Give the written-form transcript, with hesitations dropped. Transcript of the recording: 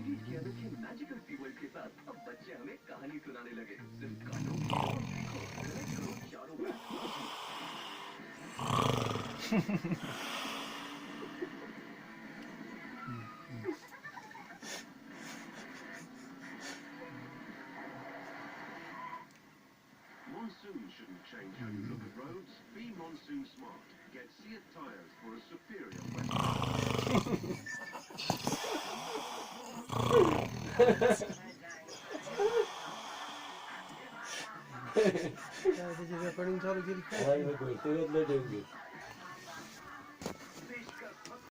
90s के अनोखे magical fever के साथ अब बच्चे हमें कहानी सुनाने लगे। सिर्फ कानों की और सीखो, रिलैक्स करो चारों Monsoon shouldn't change how you look at roads. Be Monsoon smart. Get Seat tires for a superior recording चालू केली काय?